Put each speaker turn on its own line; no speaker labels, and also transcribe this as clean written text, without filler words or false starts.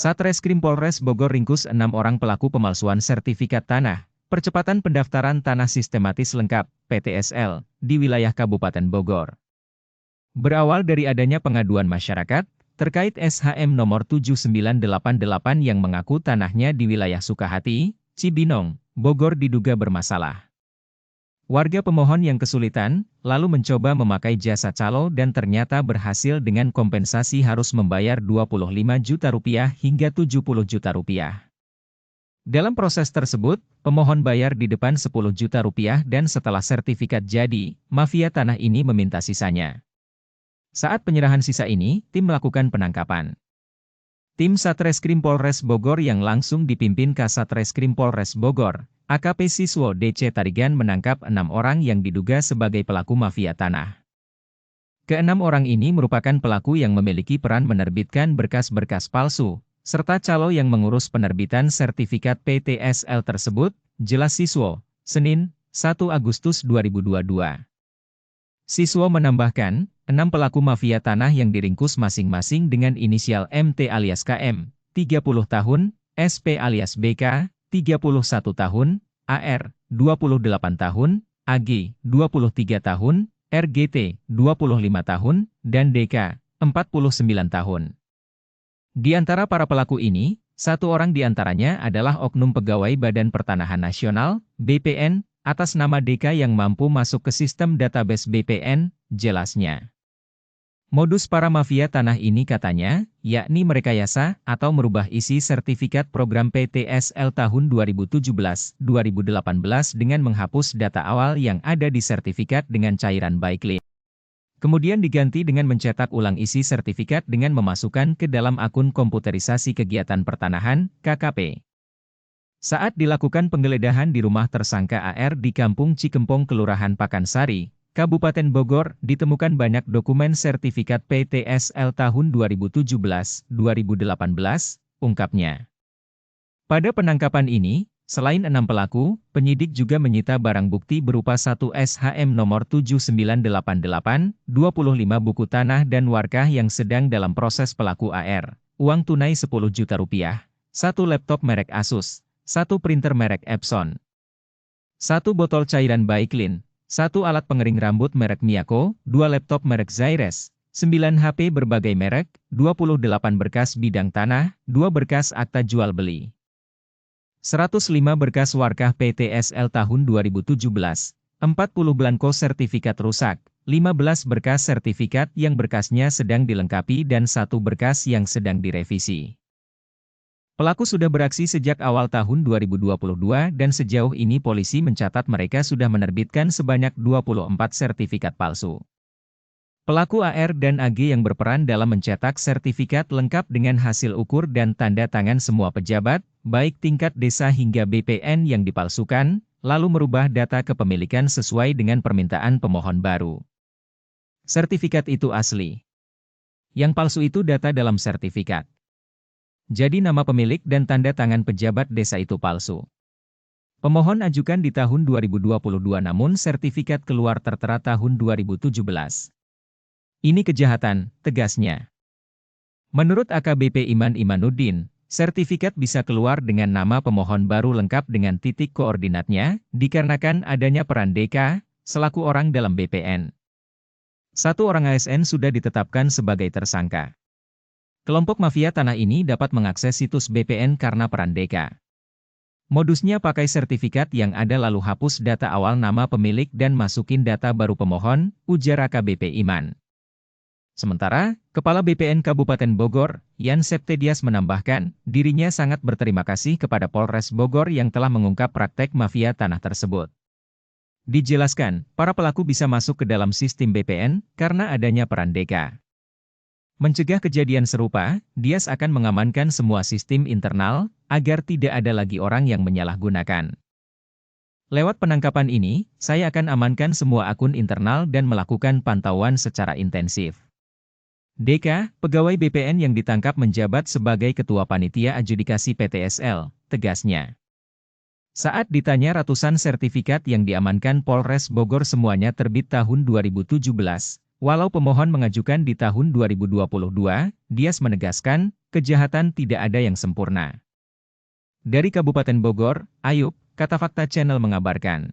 Satreskrim Polres Bogor ringkus 6 orang pelaku pemalsuan sertifikat tanah, percepatan pendaftaran tanah sistematis lengkap, PTSL, di wilayah Kabupaten Bogor. Berawal dari adanya pengaduan masyarakat, terkait SHM nomor 7988 yang mengaku tanahnya di wilayah Sukahati, Cibinong, Bogor diduga bermasalah. Warga pemohon yang kesulitan, lalu mencoba memakai jasa calo dan ternyata berhasil dengan kompensasi harus membayar Rp25 juta hingga Rp70 juta. Dalam proses tersebut, pemohon bayar di depan Rp10 juta dan setelah sertifikat jadi, mafia tanah ini meminta sisanya. Saat penyerahan sisa ini, tim melakukan penangkapan. Tim Satreskrim Polres Bogor yang langsung dipimpin Kasatreskrim Polres Bogor, AKP Siswo DC Tarigan menangkap 6 orang yang diduga sebagai pelaku mafia tanah. Keenam orang ini merupakan pelaku yang memiliki peran menerbitkan berkas-berkas palsu, serta calo yang mengurus penerbitan sertifikat PTSL tersebut, jelas Siswo, Senin, 1 Agustus 2022. Siswo menambahkan, 6 pelaku mafia tanah yang diringkus masing-masing dengan inisial MT alias KM, 30 tahun, SP alias BK, 31 tahun, AR, 28 tahun, AG, 23 tahun, RGT, 25 tahun, dan DK, 49 tahun. Di antara para pelaku ini, 1 orang di antaranya adalah oknum pegawai Badan Pertanahan Nasional, BPN, atas nama DK yang mampu masuk ke sistem database BPN, jelasnya. Modus para mafia tanah ini katanya, yakni merekayasa atau merubah isi sertifikat program PTSL tahun 2017-2018 dengan menghapus data awal yang ada di sertifikat dengan cairan Baiklin. Kemudian diganti dengan mencetak ulang isi sertifikat dengan memasukkan ke dalam akun komputerisasi kegiatan pertanahan, KKP. Saat dilakukan penggeledahan di rumah tersangka AR di Kampung Cikempong Kelurahan Pakansari, Kabupaten Bogor, ditemukan banyak dokumen sertifikat PTSL tahun 2017-2018, ungkapnya. Pada penangkapan ini, selain 6 pelaku, penyidik juga menyita barang bukti berupa 1 SHM nomor 7988, 25 buku tanah dan warkah yang sedang dalam proses pelaku AR, uang tunai Rp10 juta, 1 laptop merek Asus, 1 printer merek Epson, 1 botol cairan Baiklin, 1 alat pengering rambut merek Miyako, 2 laptop merek Zaires, 9 HP berbagai merek, 28 berkas bidang tanah, 2 berkas akta jual beli, 105 berkas warkah PTSL tahun 2017, 40 belangko sertifikat rusak, 15 berkas sertifikat yang berkasnya sedang dilengkapi dan 1 berkas yang sedang direvisi. Pelaku sudah beraksi sejak awal tahun 2022 dan sejauh ini polisi mencatat mereka sudah menerbitkan sebanyak 24 sertifikat palsu. Pelaku AR dan AG yang berperan dalam mencetak sertifikat lengkap dengan hasil ukur dan tanda tangan semua pejabat, baik tingkat desa hingga BPN yang dipalsukan, lalu merubah data kepemilikan sesuai dengan permintaan pemohon baru. Sertifikat itu asli. Yang palsu itu data dalam sertifikat. Jadi nama pemilik dan tanda tangan pejabat desa itu palsu. Pemohon ajukan di tahun 2022 namun sertifikat keluar tertera tahun 2017. Ini kejahatan, tegasnya. Menurut AKBP Iman Imanuddin, sertifikat bisa keluar dengan nama pemohon baru lengkap dengan titik koordinatnya, dikarenakan adanya peran DK, selaku orang dalam BPN. 1 orang ASN sudah ditetapkan sebagai tersangka. Kelompok mafia tanah ini dapat mengakses situs BPN karena peran DK. Modusnya pakai sertifikat yang ada lalu hapus data awal nama pemilik dan masukin data baru pemohon, ujar AKBP Iman. Sementara, Kepala BPN Kabupaten Bogor, Yan Septedias menambahkan, dirinya sangat berterima kasih kepada Polres Bogor yang telah mengungkap praktek mafia tanah tersebut. Dijelaskan, para pelaku bisa masuk ke dalam sistem BPN karena adanya peran DK. Mencegah kejadian serupa, Dias akan mengamankan semua sistem internal, agar tidak ada lagi orang yang menyalahgunakan. Lewat penangkapan ini, saya akan amankan semua akun internal dan melakukan pantauan secara intensif. DK, pegawai BPN yang ditangkap menjabat sebagai Ketua Panitia Adjudikasi PTSL, tegasnya. Saat ditanya ratusan sertifikat yang diamankan Polres Bogor semuanya terbit tahun 2017, Walau pemohon mengajukan di tahun 2022, Dias menegaskan, kejahatan tidak ada yang sempurna. Dari Kabupaten Bogor, Ayub, Kata Fakta Channel mengabarkan.